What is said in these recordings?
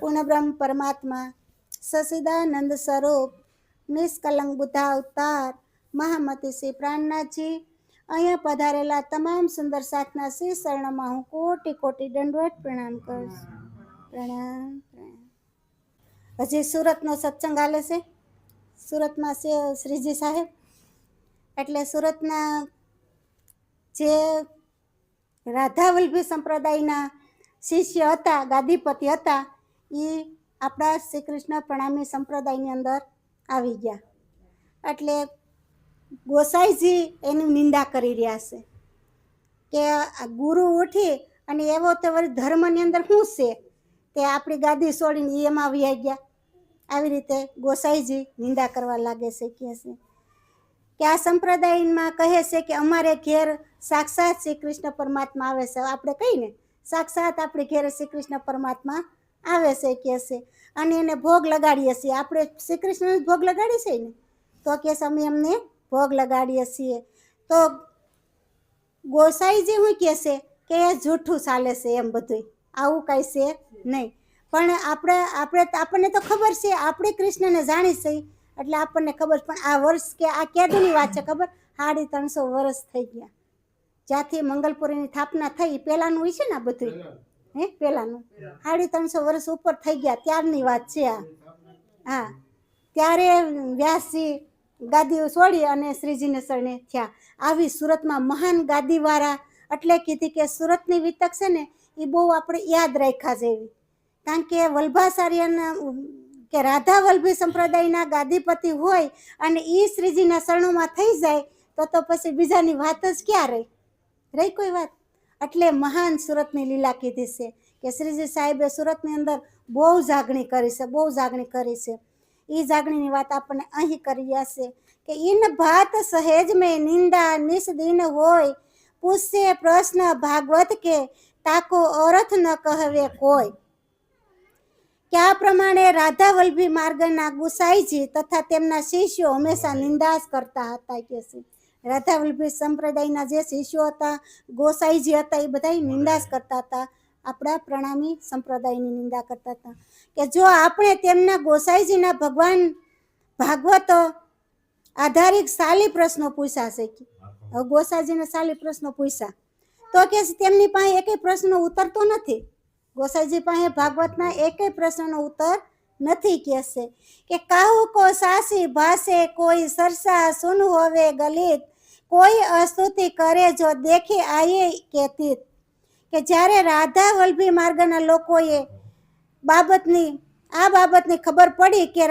પૂર્ણ બ્રહ્મ પરમાત્મા સસિદાનંદ સ્વરૂપ નિષ્કલંક બુદ્ધા અવતાર મહામતી શ્રી પ્રાણનાથજી, અહીંયા પધારેલા તમામ સુંદર સાથના શ્રી શરણમાં હું કોટી કોટી દંડવત પ્રણામ કરું છું. પ્રણામ પ્રણામ. હજી સુરતનો સત્સંગ હાલે છે. સુરતમાં છે શ્રીજી સાહેબ, એટલે સુરતના જે રાધાવલ્લભી સંપ્રદાયના શિષ્ય હતા, ગાદીપતિ હતા, એ આપણા શ્રી કૃષ્ણ પ્રણામી સંપ્રદાયની અંદર આવી ગયા. એટલે ગોસાઈજી એની નિંદા કરી રહ્યા છે કે ગુરુ ઉઠી અને એવો તો વળી ધર્મની અંદર શું છે તે આપણી ગાદી છોડીને એમાં આવી ગયા. આવી રીતે ગોસાઈજી નિંદા કરવા લાગે છે. કહે છે કે આ સંપ્રદાયમાં કહે છે કે અમારે ઘેર સાક્ષાત શ્રી કૃષ્ણ પરમાત્મા આવે છે. આપણે કહીને સાક્ષાત આપણે ઘેર શ્રી કૃષ્ણ પરમાત્મા આવે છે કહે છે, અને એને ભોગ લગાડીએ છીએ. આપણે શ્રી કૃષ્ણને ભોગ લગાડીએ છીએ ને, તો કે અમે એમને ભોગ લગાડીએ છીએ. તો ગોસાઈજી શું કહે છે કે એ જૂઠું ચાલે છે, એમ બધું આવું કાંઈ છે નહીં. પણ આપણને તો ખબર છે, આપણે કૃષ્ણને જાણી છે એટલે આપણને ખબર. પણ આ વર્ષ કે આ કેદુની વાત છે ખબર? 350 વર્ષ થઈ ગયા જ્યાંથી મંગલપુરીની સ્થાપના થઈ. પહેલાંનું હોય છે ને આ બધું, પહેલાંનું 350 વર્ષ ઉપર થઈ ગયા ત્યારની વાત છે આ. હા, ત્યારે વ્યાસજી ગાદી છોડી અને શ્રીજીને શરણે થયા. આવી સુરતમાં મહાન ગાદીવાળા, એટલે કીધી કે સુરતની વિતક છે ને એ બહુ આપણે યાદ રાખ્યા જેવી. કારણ કે વલ્ભાચાર્યના કે રાધાવલ્લભી સંપ્રદાયના ગાદીપતિ હોય અને એ શ્રીજીના શરણોમાં થઈ જાય તો પછી બીજાની વાત જ ક્યાં રહી કોઈ વાત? એટલે મહાન સુરતની લીલા કીધી છે કે શ્રીજી સાહેબે સુરતની અંદર બહુ જાગણી કરી છે, બહુ જાગણી કરી છે. એ જાગણીની વાત આપણને અહીં કરી છે કે ઇન ભાત સહેજ મેં નિંદા નિસ્દિન હોય, પૂછે પ્રશ્ન ભાગવત કે તાકો અરથ ન કહવે કોઈ. કે આ પ્રમાણે રાધાવલ્લભી માર્ગના ગુસાઈજી તથા તેમના શિષ્યો હંમેશા નિંદા કરતા હતા. કે છે રાધાવલ્લભી સંપ્રદાયના જે શિષ્યો હતા, ગોસાઈજી હતા, એ બધા નિંદા કરતા હતા, આપણા પ્રણામી સંપ્રદાયની નિંદા કરતા હતા. કે જો આપણે તેમના ગોસાઈજીના ભગવાન ભાગવતો આધારિત સાલી પ્રશ્નો પૂછ્યા છે, કે ગોસાઈજીને સાલી પ્રશ્નો પૂછ્યા તો કે તેમની પાસે એકેય પ્રશ્નનો ઉત્તર તો નથી. ગોસાઈજી પાસે ભાગવતના એકેય પ્રશ્નનો ઉત્તર નથી. કહે છે કે કાહુ કો સાસી ભાષે, કોઈ સરસા સુન હોવે ગલિત, કોઈ અસ્તુતિ કરે જો દેખે આયે કે તીત. કે જ્યારે રાધાવલ્લભી માર્ગના લોકોએ આ બાબતની ખબર પડી કે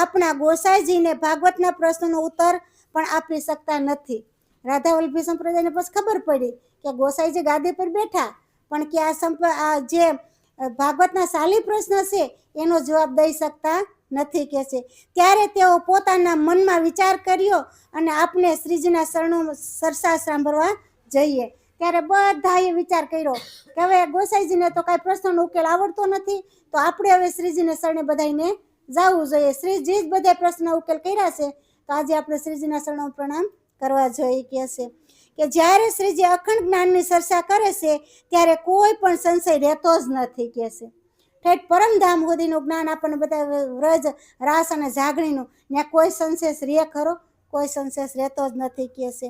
આપણા ગોસાઈજીને ભાગવતના પ્રશ્નનો ઉત્તર પણ આપી શકતા નથી. રાધાવલ્લભી સંપ્રદાયને પછી ખબર પડી કે ગોસાઈજી ગાદી પર બેઠા પણ કે આ જે ભાગવતના સાલી પ્રશ્ન છે એનો જવાબ દઈ શકતા નથી. કે છે ત્યારે તેઓ પોતાના મનમાં વિચાર કર્યો અને આપણે શ્રીજીના શરણો સરસા સાંભળવા જઈએ. ત્યારે બધાએ વિચાર કર્યો કે હવે ગોસાઈજીને તો કાંઈ પ્રશ્નનો ઉકેલ આવડતો નથી, તો આપણે હવે શ્રીજીને શરણે બધાને જવું જોઈએ. શ્રીજી જ બધા પ્રશ્નનો ઉકેલ કર્યા છે, તો આજે આપણે શ્રીજીના શરણો પ્રણામ કરવા જોઈએ. કહે છે કે જ્યારે શ્રીજી અખંડ જ્ઞાનની ચર્ચા કરે છે ત્યારે કોઈ પણ સંશય રહેતો જ નથી. કહે છે ઠેઠ પરમધામ સુધીનું જ્ઞાન આપણને બધા વ્રજ રાસ અને જાગણીનું, ત્યાં કોઈ સંશય રહે ખરો? કોઈ સંશય રહેતો જ નથી. કહે છે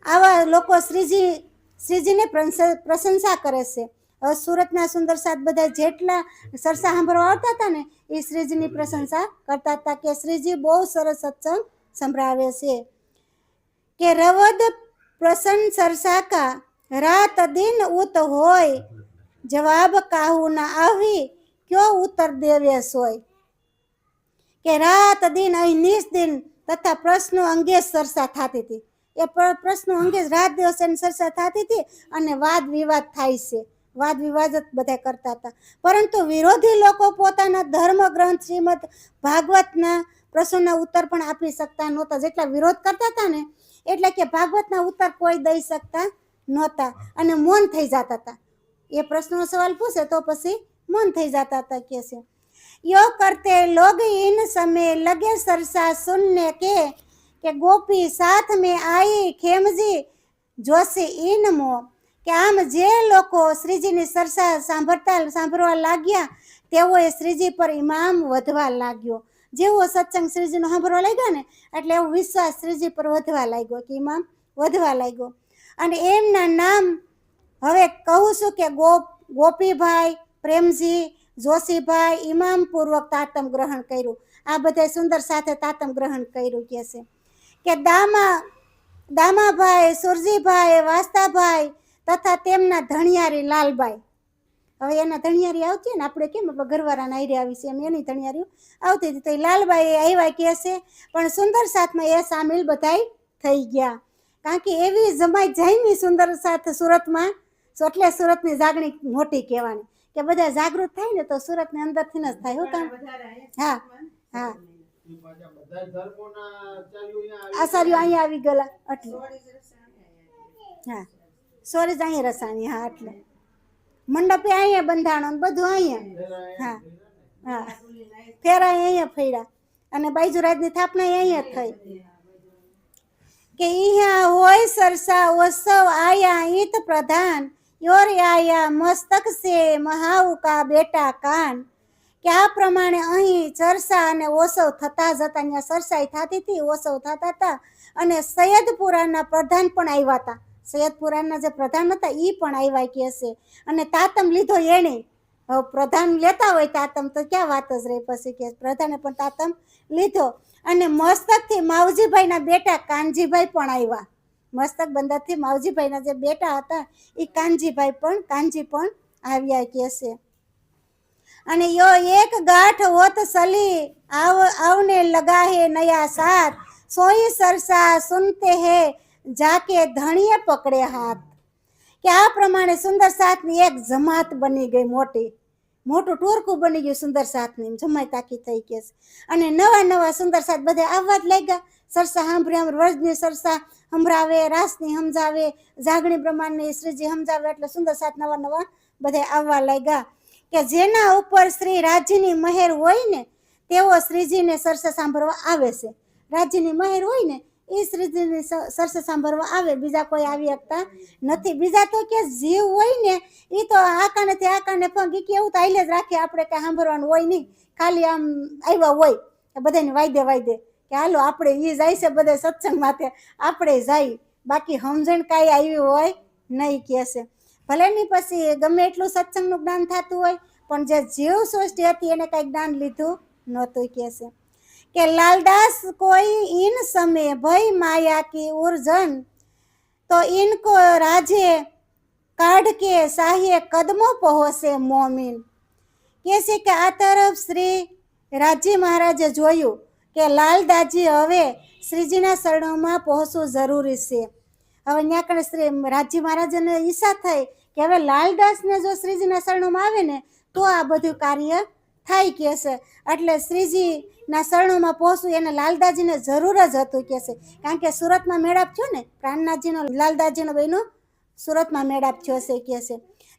આવા લોકો શ્રીજીને પ્રશંસા કરે છે. હવે સુરતના સુંદર સાત બધા જેટલા સરસા સાંભળવા આવતા હતા ને એ શ્રીજીની પ્રશંસા કરતા હતા કે શ્રીજી બહુ સરસ સત્સંગ સંભળાવે છે. કે રવદ પ્રસન્ન સરસા કા રાત દિન ઉત હોય, જવાબ કાહુ ના આવી ક્યો ઉત્તર દેવે સોય. કે રાત દિન અહીં નિસ્દિન તથા પ્રશ્નો અંગે ચર્ચા થતી હતી. એ પ્રશ્નો અંગે રાત દિવસ એની ચર્ચા થતી હતી અને વાદ વિવાદ થાય છે. વાદ વિવાદ જ બધા કરતા હતા. પરંતુ વિરોધી લોકો પોતાના ધર્મ ગ્રંથ શ્રીમદ ભાગવતના પ્રશ્નોના ઉત્તર પણ આપી શકતા નહોતા. જેટલા વિરોધ કરતા હતા ને એટલે કે ભાગવતના ઉત્તર કોઈ દઈ શકતા નહોતા અને મૌન થઈ જતા હતા. એ પ્રશ્નનો સવાલ પૂછે તો પછી મૌન થઈ જતા હતા. કે છે યો કરતે લોગ ઇન समय लगे सरसा सुनने के गोपी साथ में आई खेमजी જોશે ઇન મો. કે આમ જે લોકો શ્રીજીની સરસા સાંભળવા લાગ્યા તેઓએ શ્રીજી પર ઇમામ વધવા લાગ્યો. જેવો સત્સંગ શ્રીજીનો સાંભળવા લાગ્યો ને એટલે એવો વિશ્વાસ શ્રીજી પર વધવા લાગ્યો કે ઇમામ વધવા લાગ્યો. અને એમના નામ હવે કહું છું કે ગોપીભાઈ, પ્રેમજી, જોશીભાઈ ઇમામપૂર્વક તાતમ ગ્રહણ કર્યું. આ બધા સુંદર સાથે તાતમ ગ્રહણ કર્યું કે છે કે દામાભાઈ, સુરજીભાઈ, વાસ્તાભાઈ તથા તેમના ધણિયારી લાલબાઈ. હવે એના ધણિયારી આવતી ને આપણે કેમ આપણે ઘરવાળાના આઈરે આવી છે એમ એની ધણિયારીઓ આવતી હતી. તો એ લાલબાઈ આવ્યા કે છે પણ સુંદર સાથમાં એ સામેલ બધાય થઈ ગયા. કારણ કે એવી જમાઈ જાયની સુંદર સાથ સુરતમાં, એટલે સુરતની જાગણી મોટી કહેવાની કે બધા જાગૃત થાય ને તો સુરતની અંદરથી જ થાય. હું કામ હા હા આચાર્યો અહીંયા આવી ગયેલા એટલે હા સોરી જ અહીંયા રસાણી. હા એટલે મંડપે અહીંયા બંધાણો બધું અહીંયા. હા હા ફેરા અહીંયા ફર્યા અને બાઈજુરાજની સ્થાપના અહીંયા થઈ કે અહીંયા હોય સરસા ઉત્સવ આયા ઈત પ્રધાન યોર આયા મસ્તક સે મહાઉકા બેટા કાન. કે આ પ્રમાણે અહીં ચરસા અને ઓસવ થતા જ હતા. અહીંયા સરસાઈ થતી હતી, ઓસવ થતા હતા. અને સૈયદપુરાના પ્રધાન પણ આવ્યા હતા. સૈયદપુરાના જે પ્રધાન હતા એ પણ આવ્યા કે છે. અને તાતમ લીધો એણે. હવે પ્રધાન લેતા હોય તાતમ તો ક્યાં વાત જ રહી. પછી કે પ્રધાને પણ તાતમ લીધો. અને મસ્તકથી માવજીભાઈના બેટા કાનજીભાઈ પણ આવ્યા. મસ્તક બંદરથી માવજીભાઈના જે બેટા હતા એ કાનજી પણ આવ્યા કે છે. અને યો એક ગાંઠ હોત સલી આવને લગા હે નયા સાથ સોઈ સરસા સુનતે હે જાકે ધણીએ પકડે હાથ. કે આ પ્રમાણે સુંદર સાથની એક જમાત બની ગઈ, મોટું ટોરકું બની ગયું સુંદર સાથની જમાઈ તાકી થઈ કે. અને નવા સુંદર સાથ બધા આવવા જ લાગ્યા. સરસા સાંભળ્યા, વ્રજની સરસા સંભળાવે, રાસની સમજાવે, જાગણી બ્રહ્માંડની શ્રીજી સમજાવે એટલે સુંદર સાથ નવા બધા આવવા લાગ્યા. કે જેના ઉપર શ્રી રાજ્યની મહેર હોય ને તેઓ શ્રીજીને સરસા સાંભળવા આવે છે. રાજ્યની મહેર હોય ને એ શ્રીજીની સરસા સાંભળવા આવે, બીજા કોઈ આવી શકતા નથી. બીજા તો કે જીવ હોય ને એ તો આકાનેથી આકાને ફંગી કે એવું તો આઈલે જ રાખે, આપણે કાંઈ સાંભળવાનું હોય નહીં, ખાલી આમ આવ્યા હોય બધાને વાયદે કે હાલો આપણે એ જાય છે બધા સત્સંગ માટે આપણે જાય, બાકી સમજણ કાંઈ આવી હોય નહીં કે છે. ભલે ની પછી ગમે એટલું સત્સંગનું જ્ઞાન થતું હોય પણ જે જીવ સૃષ્ટિ હતી એને કાંઈ જ્ઞાન લીધું નહોતું કે છે. કે લાલદાસ કોઈ ઇન સમય ભય માયા કી ઉર્જન તો ઇनको રાજે કાઢ કે સાહ્ય કદમો પહોંચે મોમીન. કે છે કે આ તરફ શ્રી રાજજી મહારાજે જોયું કે લાલદાસજી હવે શ્રીજીના શરણોમાં પહોંચવું જરૂરી છે. હવે ત્યાં કણે શ્રી રાજજી મહારાજને ઈચ્છા થઈ કે હવે લાલદાસને જો શ્રીજીના શરણોમાં આવે ને તો આ બધું કાર્ય થાય કે છે. એટલે શ્રીજીના શરણોમાં પહોંચવું એને લાલદાસજીને જરૂર જ હતું કે છે. કારણ કે સુરતમાં મેળાપ થયો ને, પ્રાણનાથજીનો લાલદાસજીનો બહેનો સુરતમાં મેળાપ થયો છે કે છે.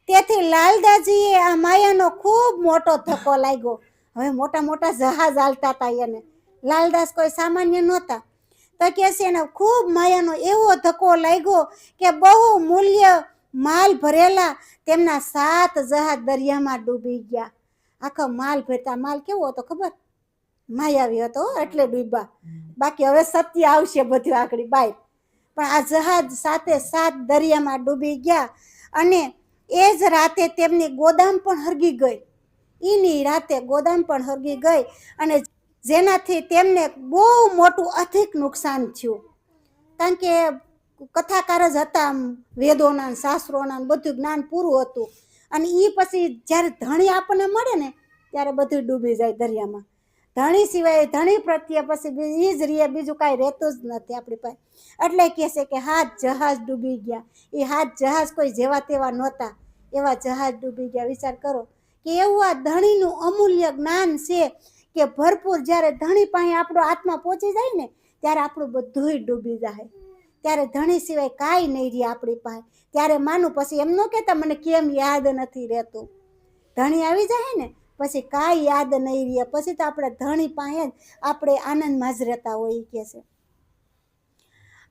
તેથી લાલદાસજીએ આ માયાનો ખૂબ મોટો ધક્કો લાગ્યો. હવે મોટા જહાજ હાલતા હતા એને, લાલદાસ કોઈ સામાન્ય નહોતા. તો કે છે એને ખૂબ માયાનો એવો ધક્કો લાગ્યો કે બહુ મૂલ્ય માલ ભરેલા તેમના 7 જહાજ દરિયામાં ડૂબી ગયા. આખો માલ ભરતા, માલ કેવો હતો ખબર, માયાવી હતો એટલે ડૂબ્યા. બાકી હવે સત્ય આવશે બધું આગળ બહાર. પણ આ જહાજ 7 દરિયામાં ડૂબી ગયા. અને એ જ રાતે તેમની ગોદામ પણ હરગી ગઈ. એની રાતે ગોદામ પણ હરગી ગઈ અને જેનાથી તેમને બહુ મોટું અધિક નુકસાન થયું. કારણ કે કથાકાર જ હતા, વેદોના શાસ્ત્રોના બધું જ્ઞાન પૂરું હતું. અને એ પછી જ્યારે ધણી આપણને મળે ને ત્યારે બધું ડૂબી જાય દરિયામાં. ધણી સિવાય, ધણી પ્રત્યે પછી એ જ રીએ, બીજું કાંઈ રહેતું જ નથી આપણી પાસે. એટલે કહે છે કે 7 જહાજ ડૂબી ગયા. એ 7 જહાજ કોઈ જેવા તેવા નહોતા, એવા જહાજ ડૂબી ગયા. વિચાર કરો કે એવું આ ધણીનું અમૂલ્ય જ્ઞાન છે કે ભરપૂર. જ્યારે ધણી પાસે આપણો આત્મા પહોંચી જાય ને ત્યારે આપણું બધુંય ડૂબી જાય. ત્યારે ધણી સિવાય કાંઈ નહીં રહે આપણી પાસે. ત્યારે માનું પછી એમ ન કહેતા મને કેમ યાદ નથી રહેતું. ધણી આવી જાય ને પછી કાંઈ યાદ નહીં રહે. પછી તો આપણે ધણી પાસે જ આપણે આનંદમાં જ રહેતા હોય કે છે.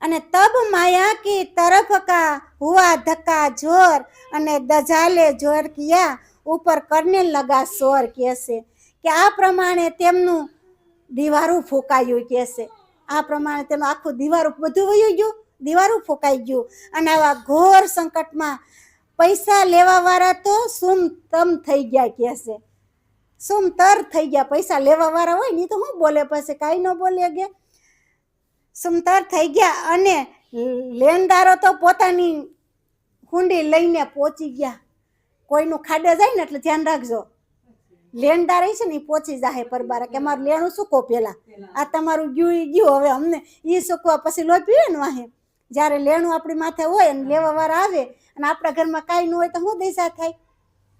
અને તબ માયા કી તરફ કા હુઆ ધક્કા જોર અને દજાલે જોર કિયા ઉપર કરને લગા શોર કહેશે કે આ પ્રમાણે તેમનું દીવારું ફૂંકાયું કહેશે. આ પ્રમાણે તેનું આખું દીવારું બધું વયું ગયું, દીવારું ફૂંકાઈ ગયું. અને આવા ઘોર સંકટમાં પૈસા લેવા વાળા તો સુમ તમ થઈ ગયા કહેશે, સુમ તર થઈ ગયા. પૈસા લેવા વાળા હોય ને તો શું બોલે, પછી કાંઈ ન બોલે કે સુમતર થઈ ગયા. અને લેણદારો તો પોતાની હુંડી લઈને પહોંચી ગયા. કોઈનું ખાડે જાય ને એટલે ધ્યાન રાખજો, લેણદાર છે ને એ પહોંચી જાય પરબારા કે અમારું લેણું સૂકો પેલા, આ તમારું ગયું હવે અમને એ સૂકવા પછી લોહી પીવે ને વાહે. જ્યારે લેણું આપણી માથે હોય અને લેવા વાળા આવે અને આપણા ઘરમાં કાંઈ ન હોય તો શું દિશા થાય?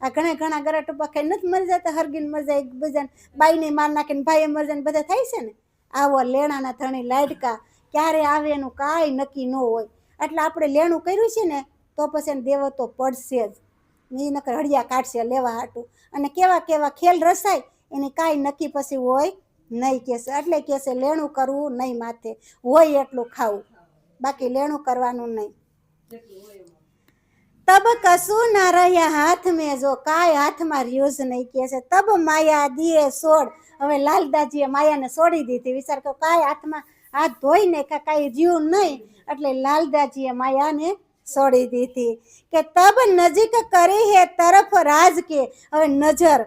આ ઘણા ગરા ટૂંપા ખાઈ નથી મરી જતા, હરગીને મરી જાય, બધાને બાઈને માર નાખીને ભાઈએ મરી જાય, બધા થાય છે ને. આવો લેણાના ધણી લાડકા ક્યારે આવે એનું કાંઈ નક્કી ન હોય. એટલે આપણે લેણું કર્યું છે ને તો પછી એને દેવો તો પડશે જ. એ નકર હળિયા કાઢશે લેવા હાટું. અને કેવા ખેલ રસાય એની કાંઈ નક્કી પછી હોય નહીં કહેશે. એટલે કહેશે લેણું કરવું નહીં, માથે હોય એટલું ખાવું, બાકી લેણું કરવાનું નહીં. તબ કશું ના રહ્યા હાથ મેં, જો કાંઈ હાથમાં રહ્યું જ નહીં કહેશે. તબ માયા દિયે છોડ, હવે લાલદાજીએ માયાને છોડી દીધી. વિચાર કરો, કાંઈ હાથમાં હાથ ધોઈ ને કાંઈ રહ્યું નહીં, એટલે લાલદાજીએ માયાને છોડી દીધી. કે તબ નજીક કરી હે તરફ રાજ, કે હવે નજર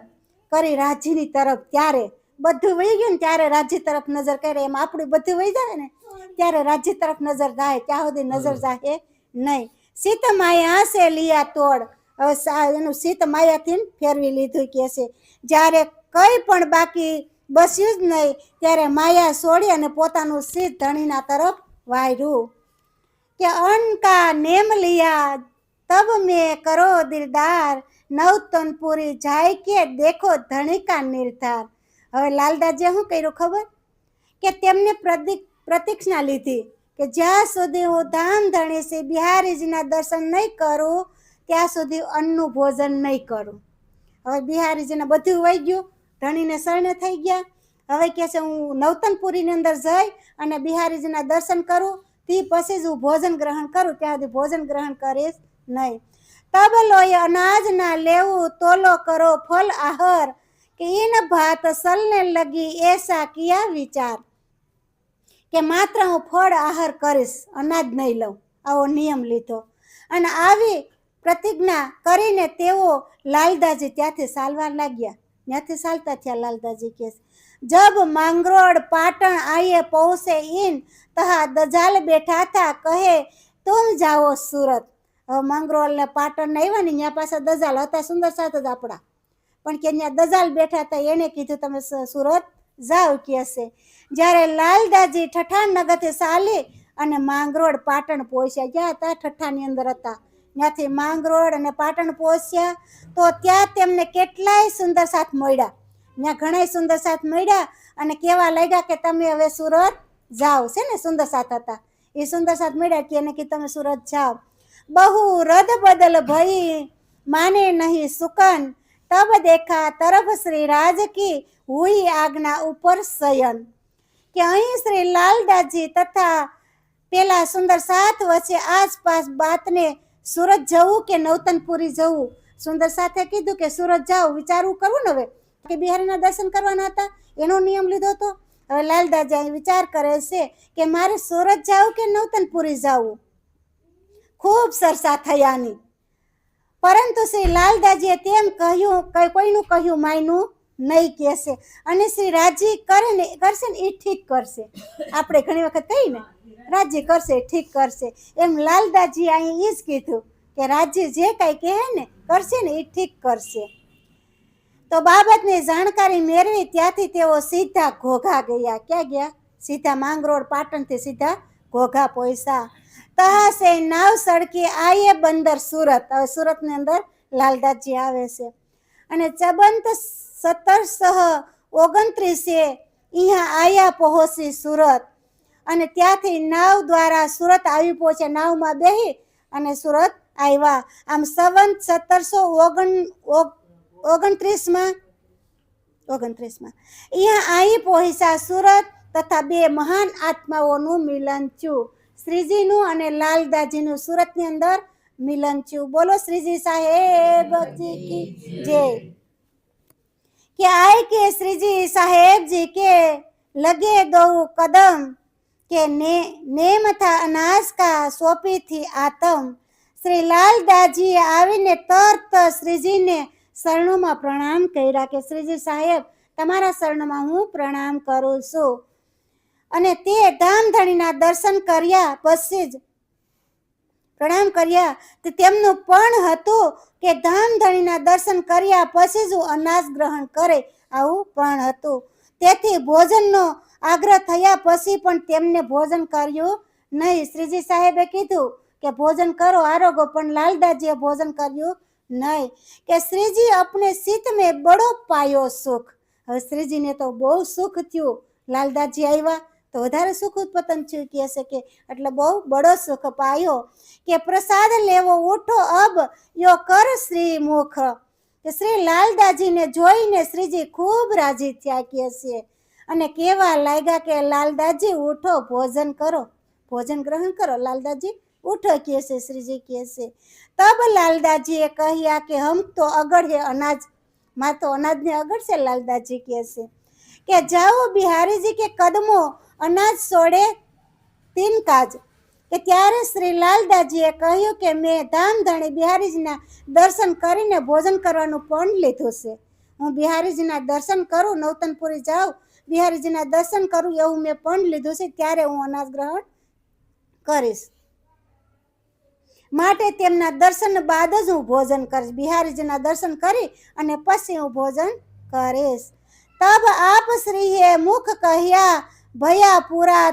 કરી રાજ્યની તરફ. ત્યારે બધું વહી ગયું ને ત્યારે રાજ્ય તરફ નજર કરે. એમ આપણું બધું વહી જાય ને ત્યારે રાજ્ય તરફ નજર જાય, ત્યાં સુધી નજર જાય નહીં. સીત માયા સે લિયા તોડ, હવે એનું સીત માયાથી ફેરવી લીધું કે છે. જ્યારે કંઈ પણ બાકી બસ્યું જ નહીં ત્યારે માયા છોડી અને પોતાનું સીત ધણીના તરફ વાર્યું. કે અનકા નેમ લિયા તબ મેં કરો દિલદાર, નવતનપુરી જાય કે દેખો ધણિકા નિર્ધાર. હવે લાલદાજીએ શું કર્યું ખબર? કે તેમને પ્રતિજ્ઞા લીધી કે જ્યાં સુધી હું ધામ ધણી શ્રી બિહારીજીના દર્શન નહીં કરું ત્યાં સુધી અન્નનું ભોજન નહીં કરું. હવે બિહારીજીને બધું વહી ગયું, ધણીને શરણે થઈ ગયા. હવે કહે છે હું નવતનપુરીની અંદર જઈ અને બિહારીજીના દર્શન કરું, તે પછી જ હું ભોજન ગ્રહણ કરું, ત્યાં સુધી ભોજન ગ્રહણ કરીશ નહીં. તબ લોય અનાજ ના લેવું તોલો કરો ફલ આહાર, કે ઈન ભાત સલને લગી એસા કિયા વિચાર. કે માત્ર હું ફળ આહાર કરીશ, અનાજ નહીં લઉં, આવો નિયમ લીધો. અને આવી પ્રતિજ્ઞા કરીને તેઓ લાલદાજી ત્યાંથી ચાલવા લાગ્યા. ત્યાંથી ચાલતા થયા લાલદાજી કે જબ માંગરોળ પાટણ આયે પહોંચે ઈન તહા દજાલ બેઠા થા કહે તુમ જાઓ સુરત. હવે માંગરોળ ને પાટણ ને આવ્યા ને ત્યાં પાછા દજાલ હતા, સુંદર સાથે જ આપણા, પણ કે ત્યાં દજાલ બેઠા હતા. એને કીધું તમે સુરત જાઓ કહેશે. જ્યારે લાલદાજી ઠઠાણ નગરથી ચાલી અને માંગરોળ પાટણ પહોંચ્યા, ગયા હતા ઠઠ્ઠાની અંદર હતા, ત્યાંથી માંગરોળ અને પાટણ પહોંચ્યા તો ત્યાં તેમને કેટલાય સુંદર સાથ મળ્યા. ત્યાં ઘણા સુંદર સાથ મળ્યા અને કહેવા લાગ્યા કે તમે હવે સુરત જાઓ. છે ને સુંદર સાથ હતા, એ સુંદર સાથ મળ્યા કે એને કે તમે સુરત જાઓ. બહુ રદ બદલ ભઈ માને નહીં સુકન, તબ દેખા તરફ શ્રી રાજ કી હુઈ આજ્ઞા ઉપર શયન. કે અહીં શ્રી લાલદાજી તથા પેલા સુંદર સાથ વચ્ચે આસપાસ બાતને સુરત જવું કે નવતનપુરી જવું. સુંદર સાથે કીધું કે સુરત જાઓ, વિચારવું કરવું ને હવે કે બિહારીના દર્શન કરવાના હતા, એનો નિયમ લીધો હતો. હવે લાલદાજી અહીં વિચાર કરે છે કે મારે સુરત જાવું કે નવતનપુરી જાવું. ખૂબ સરસા થયાની, પરંતુ શ્રી લાલદાજીએ તેમ કહ્યું, કોઈનું કહ્યું માયનું નહીં કહેશે. અને શ્રી રાજી કરે ને કરશે ને એ ઠીક કરશે. આપણે ઘણી વખત કહીએ ને રાજી કરશે ઠીક કરશે, એમ લાલદાજી અહીં એ જ કીધું કે રાજી જે કાંઈ કહે ને કરશે ને એ ઠીક કરશે. તો બાબતની જાણકારી મેળવી ત્યાંથી તેઓ સીધા ઘોઘા ગયા. ક્યાં ગયા? સીધા માંગરોળ પાટણથી સીધા ઘોઘા પહોંચ્યા. તહા સે નાવ સડકી આયે બંદર સુરત. હવે સુરતની અંદર લાલદાજી આવે છે. અને ચબંત 1729 અહીંયા આયા પહોંચી સુરત. અને ત્યાંથી નાવ દ્વારા સુરત આવી પહોંચ્યા. નાવમાં બેહી અને સુરત આવ્યા. આમ સંવંત 1729માં અહીંયા અહીં પહોંચ્યા સુરત. તથા બે મહાન આત્માઓનું મિલન થયું, શ્રીજીનું અને લાલદાજીનું. સુરતની અંદર મિલન થયું. બોલો શ્રીજી સાહેબ કી જય. કે આય કે શ્રીજી સાહેબ જી કે લગે દો કદમ કે નેમ થા અનાજ કા સોપી થી આતમ. શ્રી લાલદાસજીએ આવીને તરત શ્રીજીને શરણોમાં પ્રણામ કર્યા કે શ્રીજી સાહેબ તમારા શરણમાં હું પ્રણામ કરું છું. અને તે ધામધણીના દર્શન કર્યા પછી જ પ્રણામ કર્યા. તે તેમનું પણ હતું કે ધામધણીના દર્શન કર્યા પછી જ અનાજ ગ્રહણ કરે, આવું પણ હતું. તેથી ભોજનનો આગ્રહ થયા પછી પણ તેમને ભોજન કર્યું નહીં. શ્રીજી સાહેબે કીધું કે ભોજન કરો આરોગો, પણ લાલદાસજીએ ભોજન કર્યું નહીં. કે શ્રીજી અપને સિત મેં બડો પાયો સુખ. હવે શ્રીજીને તો બહુ સુખ થયું, લાલદાસજી આવ્યા તો વધારે સુખ ઉત્પન્ન થયું કહે છે કે એટલે બહુ બડો સુખ પાયો. કે પ્રસાદ લેવો ઉઠો અબ યો કર શ્રી મુખ. કે શ્રી લાલદાસજીને જોઈને શ્રીજી ખૂબ રાજી થયા કહે છે અને કેવા લાગ્યા કે લાલદાસજી ઉઠો ભોજન કરો, ભોજન ગ્રહણ કરો. લાલદાસજી ઉઠો કહે છે, શ્રીજી કહે છે. તબ લાલદાસજીએ કહ્યા કે હમ તો અગર હે અનાજ, માં તો અનાજને અગર છે. લાલદાસજી કહે છે કે જાઓ બિહારીજી કે કદમો અનાજ છોડે તીન કાજ. કે ત્યારે શ્રી લાલદાસજીએ કહ્યું કે મેં ધામધણી બિહારીજીના દર્શન કરીને ભોજન કરવાનું પણ લીધું છે. હું બિહારીજીના દર્શન કરું, નવતનપુરી જાઉં, બિહારીજીના દર્શન કરું એવું મેં પણ લીધું છે, ત્યારે હું અનાજ ગ્રહણ કરીશ. માટે તેમના દર્શન બાદ જ હું ભોજન કરીશ. બિહારીજીના દર્શન કરી અને પછી હું ભોજન કરીશ. તબ આપ શ્રીએ મુખ કહ્યા ભયા પૂરા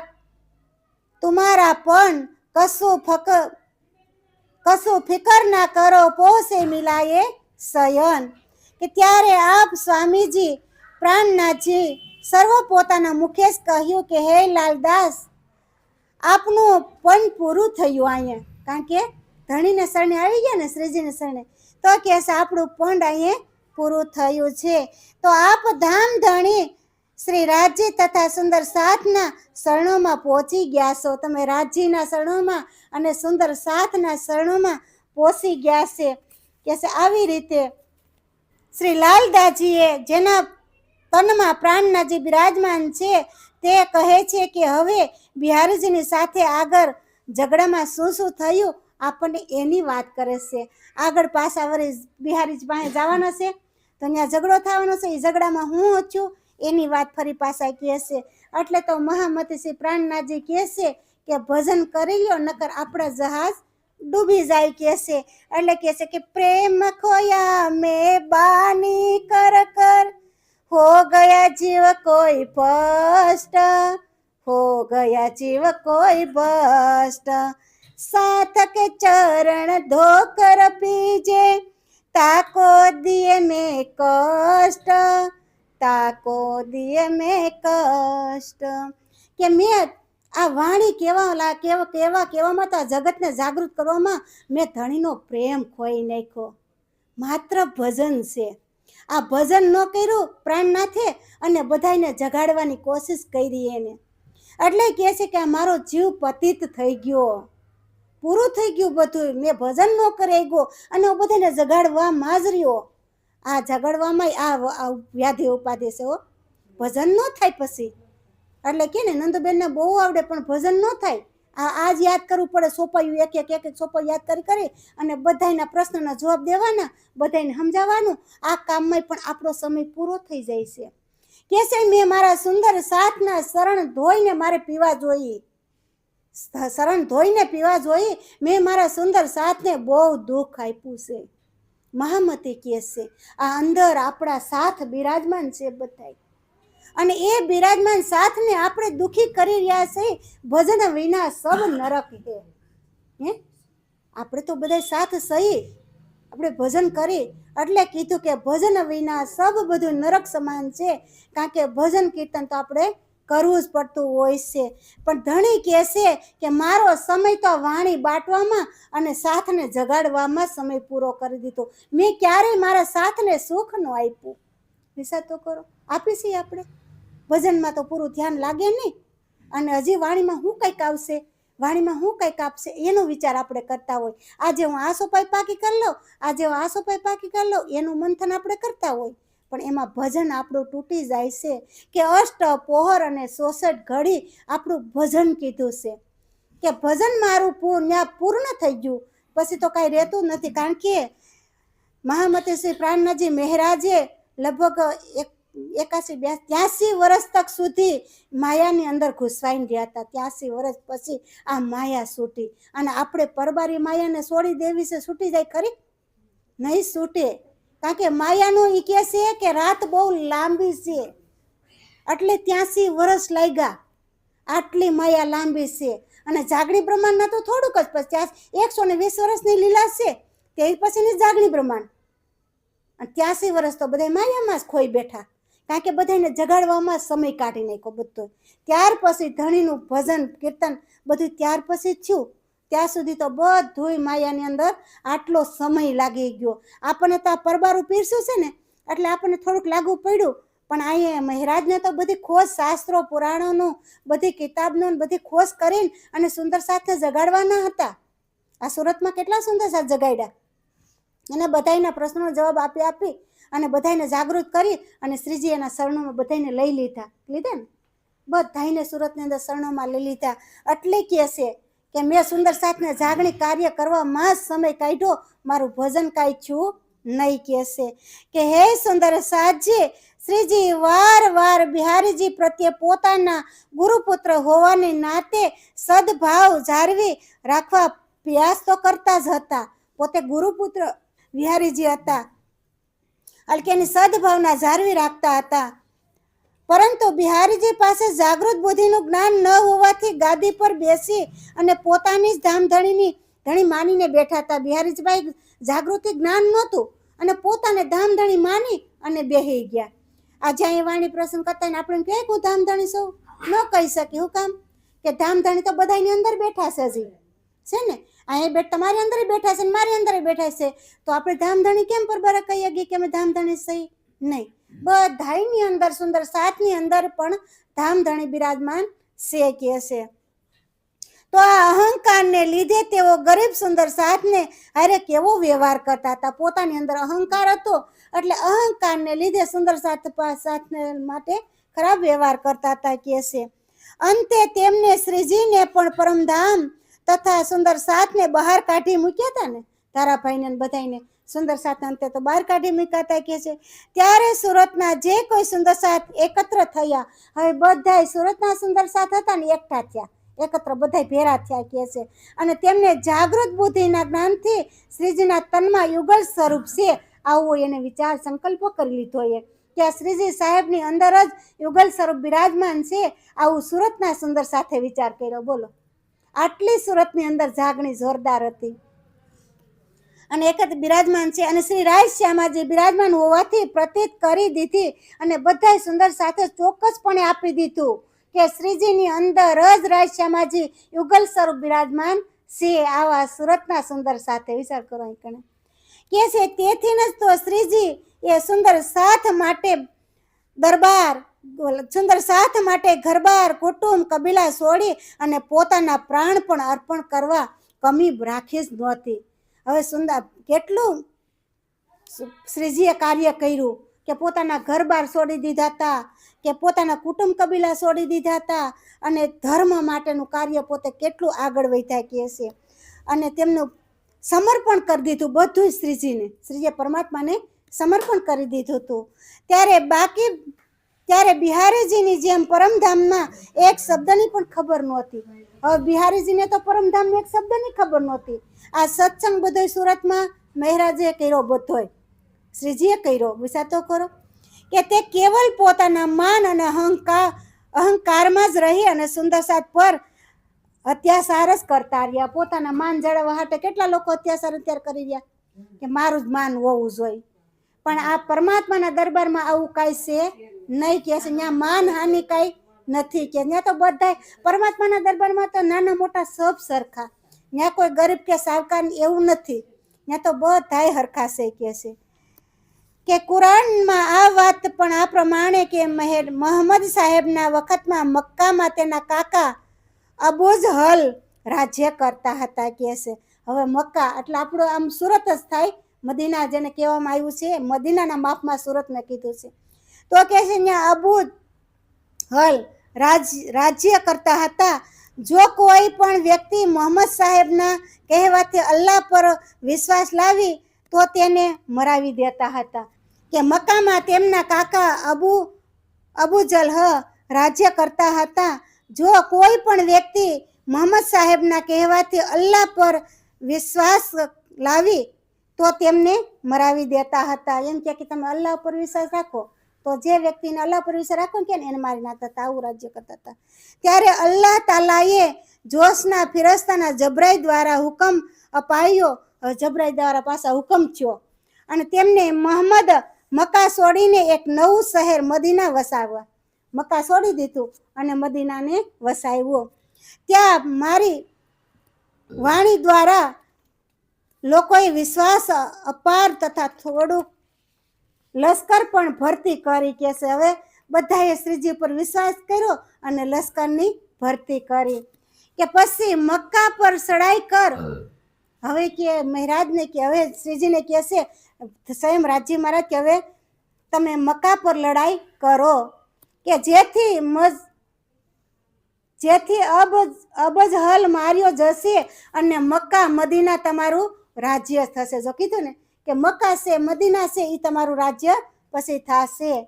તુમારા પણ કશું ફિકર ના કરો પોસે મિલાયે શયન. કે ત્યારે આપ સ્વામીજી પ્રાણનાથજી સર્વ પોતાના મુખે જ કહ્યું કે હે લાલદાસ આપનું પણ પૂરું થયું અહીંયા. કારણ કે ધણીને શરણે આવી ગયા ને, શ્રીજીને શરણે, તો કહે છે આપણું પણ અહીંયા પૂરું થયું છે. તો આપ ધામ ધણી શ્રી રાજજી તથા સુંદર સાથના શરણોમાં પહોંચી ગયા છો. તમે રાજજીના શરણોમાં અને સુંદર સાથના શરણોમાં પહોંચી ગયા છે. કે છે આવી રીતે શ્રી લાલદાસજીએ જેના તનમાં પ્રાણનાથજી બિરાજમાન છે તે કહે છે કે હવે બિહારીજીની સાથે આગળ ઝઘડામાં શું શું થયું આપણને એની વાત કરે છે. આગળ પાછા વળી બિહારીજી પાસે જવાનો છે તો ત્યાં ઝઘડો થવાનો છે, એ ઝઘડામાં હું છું એની વાત ફરી પાછા કહે છે. એટલે તો મહામતી શ્રી પ્રાણનાથજી કહે છે કે ભજન કરી લ્યો નકર આપણા જહાજ ડૂબી જાય કહે છે. એટલે કહે છે કે પ્રેમ ખોયા મેં બાની કર કર હો ગયા જીવ કોઈ ભ્રષ્ટ, હો ગયા જીવ કોઈ ભ્રષ્ટ. साथ के चरण धोकर पीजे ताको दिए में कष्ट, ताको दिए में कष्ट. કે મેં આ વાણી કહેવામાં તો આ જગતને જાગૃત કરવામાં મેં ધણીનો પ્રેમ ખોઈ નાખ્યો. માત્ર ભજન છે. આ ભજન ન કર્યું પ્રાણનાથે અને બધાને જગાડવાની કોશિશ કરી એને. એટલે કહે છે કે આ મારો જીવ પતિત થઈ ગયો, પૂરું થઈ ગયું બધું. મેં ભજન ન કરી ગયો અને હું બધાને જગાડવામાં જ રહ્યો. આ જગાડવામાં આ વ્યાધિ ઉપાધિ છે હો, ભજન ન થાય પછી. એટલે કે ને નંદુબેનને બહુ આવડે પણ ભજન ન થાય. આજ યાદ કરવું પડે, સોપાયું એક એક સોપાયું યાદ કરી અને બધાના પ્રશ્નના જવાબ દેવાના, બધાને સમજાવવાનું. આ કામમાં પણ આપણો સમય પૂરો થઈ જાય છે. કે છે મેં મારા સુંદર સાથના શરણ ધોઈને મારે પીવા જોઈએ, શરણ ધોઈને પીવા જોઈએ. મેં મારા સુંદર સાથને બહુ દુઃખ આપ્યું છે. મહામતી કહે છે આ અંદર આપણા સાથ બિરાજમાન છે બધા, અને એ બિરાજમાન સાથને આપણે દુઃખી કરી રહ્યા છે. ભજન વિના સબ નરક હે. આપણે તો બધા સાથ સહી આપણે ભજન કરી એટલે કીધું કે ભજન વિના સબ બધું નરક સમાન છે. કારણ કે ભજન કીર્તન તો આપણે કરવું જ પડતું હોય છે. પણ ધણી કહે છે કે મારો સમય તો વાણી બાંટવામાં અને સાથને જગાડવામાં સમય પૂરો કરી દીધો. મેં ક્યારેય મારા સાથને સુખ ન આપ્યું. વિચાર તો કરો, આપી છીએ આપણે ભજનમાં તો પૂરું ધ્યાન લાગે નહીં. અને હજી વાણીમાં શું કંઈક આવશે, વાણીમાં હું કંઈક આપશે એનો વિચાર આપણે કરતા હોય. આજે હું આ સોપાઈ પાકી કરી લઉં, આજે હું આ સોપાઈ પાકી કરી લઉં, એનું મંથન આપણે કરતા હોય. પણ એમાં ભજન આપણું તૂટી જાય છે કે અષ્ટ પોહર અને 66 ઘડી આપણું ભજન કીધું છે કે ભજન મારું પૂર્ણ થઈ ગયું, પછી તો કાંઈ રહેતું જ નથી. કારણ કે મહામતી શ્રી પ્રાણનાથજી મહારાજે લગભગ 83 વર્ષ તક સુધી માયાની અંદર ઘૂસવાઈને રહ્યા હતા. 83 વર્ષ પછી આ માયા છૂટી. અને આપણે પરબારી માયાને છોડી દેવી છે, છૂટી જાય ખરી? નહીં છૂટે. કારણ કે માયાનું એ કહે છે કે રાત બહુ લાંબી છે, એટલે 83 વર્ષ લાગ્યા. આટલી માયા લાંબી છે. અને જાગણી બ્રહ્માંડના તો થોડુંક જ, પછી 120 વર્ષની લીલા છે, તે પછીની જાગણી બ્રહ્માંડ. અને 83 વર્ષ તો બધા માયામાં જ ખોઈ બેઠા. કારણ કે બધાને જગાડવામાં સમય કાઢી નાખ્યો બધો. ત્યાર પછી ધણીનું ભજન કીર્તન બધું ત્યાર પછી થયું. ત્યાં સુધી તો બધુંય માયાની અંદર આટલો સમય લાગી ગયો. આપણને તો આ પરબારું પીરસ્યું છે ને, એટલે આપણને થોડુંક લાગુ પડ્યું. પણ અહીંયા મહારાજને તો બધી ખોજ, શાસ્ત્રો પુરાણોનું બધી કિતાબનું બધી ખોજ કરીને અને સુંદર સાથે જગાડવાના હતા. આ સુરતમાં કેટલા સુંદર સાથ જગાડ્યા, અને બધાના પ્રશ્નોનો જવાબ આપી અને બધાને જાગૃત કરી અને શ્રીજી એના શરણોમાં બધાને લઈ લીધા ને બધાને સુરતની અંદર શરણોમાં લઈ લીધા. એટલે કહે છે કે મેં સુંદર સાથને જાગણી કાર્ય કરવામાં જ સમય કાઢ્યો, મારું ભજન કાંઈ થયું નહીં. કહે છે કે હે સુંદર સાધજી, શ્રીજી વાર બિહારીજી પ્રત્યે પોતાના ગુરુપુત્ર હોવાને નાતે સદભાવ જાળવી રાખવા પ્રયાસ તો કરતા જ હતા. પોતે ગુરુપુત્ર બિહારીજી હતા, અલકેની સદભાવના જાળવી રાખતા હતા. પરંતુ બિહારીજી પાસે જાગૃત બુદ્ધિનું જ્ઞાન ન હોવાથી ગાદી પર બેસી અને પોતાની જ ધણી માનીને બેઠા હતા. બિહારીજીભાઈ જાગૃતિ જ્ઞાન નહોતું અને પોતાને ધામધણી માની અને બેહી ગયા. આજે અહીં વાણી પ્રસંગ કરતા ને આપણે કહે હું ધામધણી છું, ન કહી શકી. હું કામ કે ધામધણી તો બધાની અંદર બેઠા છે, હજી છે ને. અહીંયા તમારી અંદર બેઠા છે ને મારી અંદર બેઠા છે, તો આપણે ધામધણી કેમ પરબારા કહીએ કે અમે ધામધણી સહી નહીં. બધાની અંદર સુંદર સાથની અંદર પણ ધામધણી બિરાજમાન છે કે છે. તો આ અહંકારને લીધે તેઓ ગરીબ સુંદર સાથને અરે કેવો વ્યવહાર કરતા હતા. પોતાની અંદર અહંકાર હતો, એટલે અહંકારને લીધે સુંદર સાથને માટે ખરાબ વ્યવહાર કરતા હતા કે છે. અંતે તેમને શ્રીજીને પણ પરમધામ તથા સુંદર સાથને બહાર કાઢી મૂક્યા હતા ને, તારાભાઈને બધાને સુંદર સાથ અંતે તો બહાર કાઢી મૂક્યા હતા કે છે. ત્યારે સુરતના જે કોઈ સુંદર સાથ એકત્ર થયા. હવે બધા સુરતના સુંદર સાથ હતા ને એકઠા થયા, એકત્ર બધા ભેરા થયા કે છે. અને તેમને જાગૃત બુદ્ધિના જ્ઞાનથી શ્રીજીના તનમાં યુગલ સ્વરૂપ છે આવો એને વિચાર સંકલ્પ કરી લીધો કે આ શ્રીજી સાહેબની અંદર જ યુગલ સ્વરૂપ બિરાજમાન છે. આવું સુરતના સુંદર સાથે વિચાર કર્યો. બોલો, આટલી સુરતની અંદર જાગણી જોરદાર હતી અને એક જ બિરાજમાન છે. અને શ્રી રાયશ્યામાજી બિરાજમાન હોવાથી પ્રતીત કરી દીધી અને બધા સુંદર સાથે ચોક્કસપણે આપી દીધું કે શ્રીજીની અંદર જ રાયશ્યામાજી યુગલ સ્વરૂપ બિરાજમાન છે. આવા સુરતના સુંદર સાથે વિચાર કરો કે છે. તેથી જ તો શ્રીજી એ સુંદર સાથ માટે દરબાર, સુંદર સાથ માટે ઘરબાર કુટુંબ કબીલા છોડી અને પોતાના પ્રાણ પણ અર્પણ કરવા કમી રાખી જ નહોતી. હવે સુંદર કેટલું શ્રીજીએ કાર્ય કર્યું કે પોતાના ઘરબાર છોડી દીધા હતા, કે પોતાના કુટુંબ કબીલા છોડી દીધા હતા, અને ધર્મ માટેનું કાર્ય પોતે કેટલું આગળ વધ્યા કે છે. અને તેમનું સમર્પણ કરી દીધું બધું શ્રીજીને, શ્રીજીએ પરમાત્માને સમર્પણ કરી દીધું હતું. ત્યારે બિહારીજીની જેમ પરમધામમાં એક શબ્દની પણ ખબર નહોતી. હવે બિહારીજીને તો પરમધામની એક શબ્દની ખબર નહોતી. આ સત્સંગ બધો સુરતમાં મહારાજે કર્યો, બધોય શ્રીજીએ કર્યો. વિચાર તો કરો કે તે કેવલ પોતાના માન અને અહંકારમાં જ રહી અને સુંદર સાથ પર અત્યાચાર જ કરતા રહ્યા. પોતાના માન જળવવા માટે કેટલા લોકો અત્યાચાર અત્યાર કરી રહ્યા કે મારું જ માન હોવું જોઈએ. પણ આ પરમાત્માના દરબારમાં આવું કાંઈ છે નહીં કે છે. ત્યાં માનહાનિ કાંઈ નથી કે ત્યાં તો બધા પરમાત્માના દરબારમાં તો નાના મોટા સબ સરખા. ત્યાં કોઈ ગરીબ કે સાવકાર એવું નથી. ત્યાં તો બધાય હરખા છે કે છે. કે કુરાનમાં આ વાત પણ આ પ્રમાણે કે મહમ્મદ સાહેબના વખતમાં મક્કામાં તેના કાકા અબુજ હલ રાજ્ય કરતા હતા કે છે. હવે મક્કા એટલે આપણું આમ સુરત જ થાય, મદીના જેને કહેવામાં આવ્યું છે, મદીનાના માપમાં સુરતને કીધું છે. તો કે છે ત્યાં અબુ હલ રાજ્ય કરતા હતા. જો કોઈ પણ વ્યક્તિ મોહમ્મદ સાહેબના કહેવાથી અલ્લાહ પર વિશ્વાસ લાવી તો તેને મરાવી દેતા હતા. કે મક્કામાં તેમના કાકા અબુ જલહ રાજ્ય કરતા હતા. જો કોઈ પણ વ્યક્તિ મોહમ્મદ સાહેબના કહેવાથી અલ્લાહ પર વિશ્વાસ લાવી તો તેમને મરાવી દેતા હતા. એમ કે તમે અલ્લાહ પર વિશ્વાસ રાખો તો જે વ્યક્તિને અલ્લાહ પર વિશ્વાસ રાખો કે એને મારી નાખતા હતા. આવું રાજ્ય કરતા હતા. ત્યારે અલ્લાહ તાલાએ જોશના ફિરસ્તાના જબરાઈ દ્વારા હુકમ અપાયો. જબરાઈ દ્વારા પાછા હુકમ થયો અને તેમને મોહમ્મદ મક્કા છોડીને એક નવું શહેર મદીના વસાવ્યા. મક્કા છોડી દીધું અને મદીનાને વસાવ્યો. ત્યાં મારી વાણી દ્વારા લોકોએ વિશ્વાસ અપાર તથા થોડુંક લશ્કર પણ ભરતી કરી કે છે. હવે બધાએ શ્રીજી પર વિશ્વાસ કર્યો અને લશ્કરની ભરતી કરી. કે પછી મક્કા પર ચડાઈ કર. હવે કે મહારાજને કે હવે શ્રીજીને કહે છે સ્વયં રાજ્ય મહારાજ કે હવે તમે મક્કા પર લડાઈ કરો કે જેથી અબજહલ માર્યો જશે અને મક્કા મદીના તમારું રાજ્ય થશે. જો કીધું ને કે મક્કા છે મદીના છે એ તમારું રાજ્ય પછી થશે.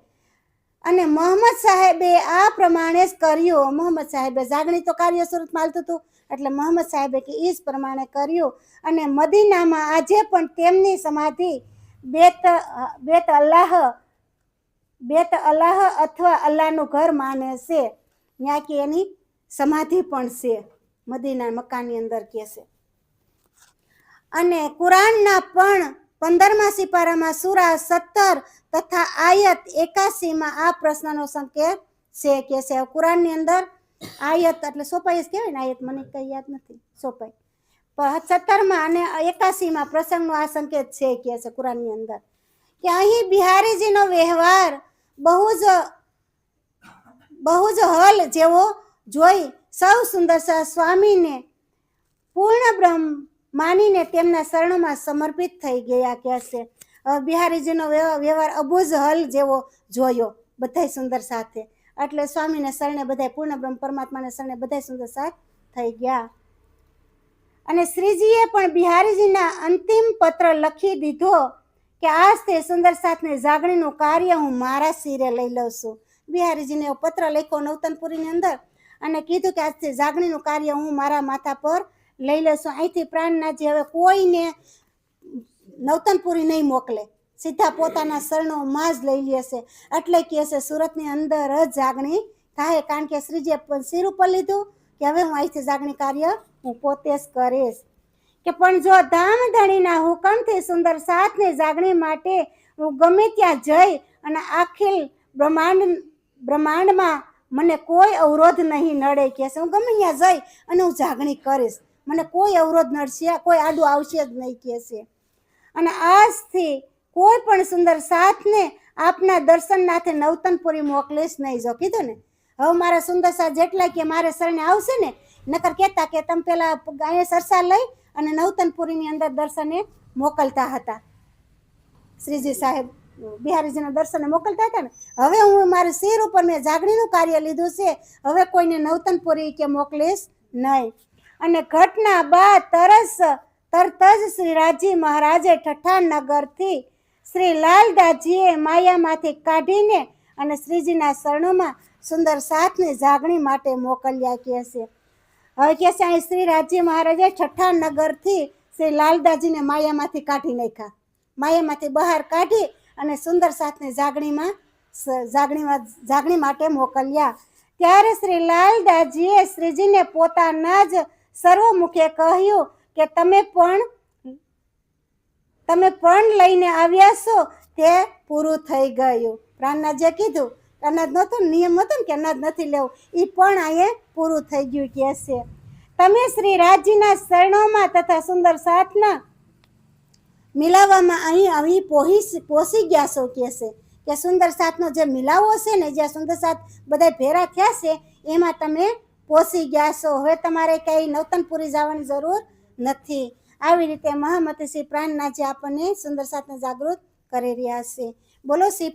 અને મોહમ્મદ સાહેબે આ પ્રમાણે જ કર્યું. મોહમ્મદ સાહેબે જાગણી તો કાર્ય સુરતમાં હાલતું હતું એટલે મોહમ્મદ સાહેબે કે એ જ પ્રમાણે કર્યું. અને મદીનામાં આજે પણ તેમની સમાધિ બેત અલ્લાહ અથવા અલ્લાહનું ઘર માને છે. ત્યાં કે એની સમાધિ પણ છે મદીના મક્કાની અંદર કે છે. અને કુરાનના પણ 15મા સિપારામાં સૂરા 17 તથા આયત 81માં આ પ્રશ્નનો સંકેત છે કે છે. કુરાનની અંદર આયત એટલે સોપાઈ જ કહેવાય ને, આયત મને કઈ યાદ નથી, સોપાઈ 17માં અને 81માં પ્રસંગનો આ સંકેત છે કે છે કુરાનની અંદર. કે અહીં બિહારીજીનો વ્યવહાર બહુ જ હલ જેવો જોઈ સૌ સુંદર સ્વામીને પૂર્ણ બ્રહ્મ માનીને તેમના શરણમાં સમર્પિત થઈ ગયા કે છે. બિહારીજીનો વ્યવહાર અબુજ હલ જેવો જોયો બધા સુંદર સાથે એટલે સ્વામીને શરણે બધા પૂર્ણ બ્રહ્મ પરમાત્માને શરણે બધા સુંદર સાથ થઈ ગયા. અને શ્રીજીએ પણ બિહારીજીના અંતિમ પત્ર લખી દીધો કે આજથી સુંદર સાથની જાગણીનું કાર્ય હું મારા શિરે લઈ લઉં છું. બિહારીજીને એવો પત્ર લખ્યો નવતનપુરીની અંદર અને કીધું કે આજથી જાગણીનું કાર્ય હું મારા માથા પર લઈ લઉં છું. અહીંથી પ્રાણનાથજી હવે કોઈને નવતનપુરી નહીં મોકલે, સીધા પોતાના શરણોમાં જ લઈ લેશે. એટલે કે છે સુરતની અંદર જ જાગણી થાય. કારણ કે શ્રીજીએ શિર ઉપર લીધું કે હવે હું અહીંથી જાગણી કાર્ય હું પોતે જ કરીશ. કે પણ જો ધામધણીના હુકમથી સુંદર સાથની જાગણી માટે હું ગમે ત્યાં જઈ અને આખિલ બ્રહ્માંડમાં મને કોઈ અવરોધ નહીં નડે કે છે. હું ગમે ત્યાં જઈ અને હું જાગણી કરીશ, મને કોઈ અવરોધ નડશે, કોઈ આડું આવશે જ નહીં કે છે. અને આજથી કોઈ પણ સુંદર સાથને આપના દર્શનનાથે નવતનપુરી મોકલીશ નહીં. જો કીધું ને હવે મારા સુંદર સાથ જેટલા કે મારે શરણે આવશે ને, નકર કહેતા કે તમે પેલા અહીંયા સરસા લઈ અને નવતનપુરીની અંદર દર્શને મોકલતા હતા. શ્રીજી સાહેબ બિહારીજીના દર્શને મોકલતા હતા ને, હવે હું મારા શિર ઉપર મેં જાગણીનું કાર્ય લીધું છે, હવે કોઈને નવતનપુરી કે મોકલીશ નહીં. અને ઘટના બાદ તરત જ શ્રી રાજી મહારાજે ઠઠ્ઠા નગરથી શ્રી લાલદાસજીએ માયામાંથી કાઢીને અને શ્રીજીના શરણોમાં સુંદર સાથની જાગણી માટે મોકલ્યા કે છે. હવે કે છે અહીં શ્રી રાજી મહારાજે ઠઠ્ઠા નગરથી શ્રી લાલદાસજીને માયામાંથી કાઢી નાખ્યા, માયામાંથી બહાર કાઢી અને સુંદર સાથની જાગણી માટે મોકલ્યા. ત્યારે શ્રી લાલદાસજીએ શ્રીજીને પોતાના જ સર્વમુખે કહ્યું કે તમે પણ લઈને આવ્યા છો તે પૂરું થઈ ગયું. પ્રાણનાથજીએ કીધું, અનાજ નહોતો નિયમ હતો ને કે અનાજ નથી લેવું, એ પણ અહીંયા પૂરું થઈ ગયું કે છે. તમે શ્રી રાજજીના શરણોમાં તથા સુંદર સાથના મિલાવામાં અહીં પહોંચી ગયા છો કે છે. કે સુંદર સાથનો જે મિલાવો છે ને, જ્યાં સુંદર સાથ બધા ભેરા થયા છે એમાં તમે પહોંચી ગયા છો, હવે તમારે કંઈ નવતનપુરી જવાની જરૂર નથી. આવી રીતે મહામતી શ્રી પ્રાણનાથજી આપણને સુંદર સાથે જાગૃત કરી રહ્યા છે. બોલો શ્રી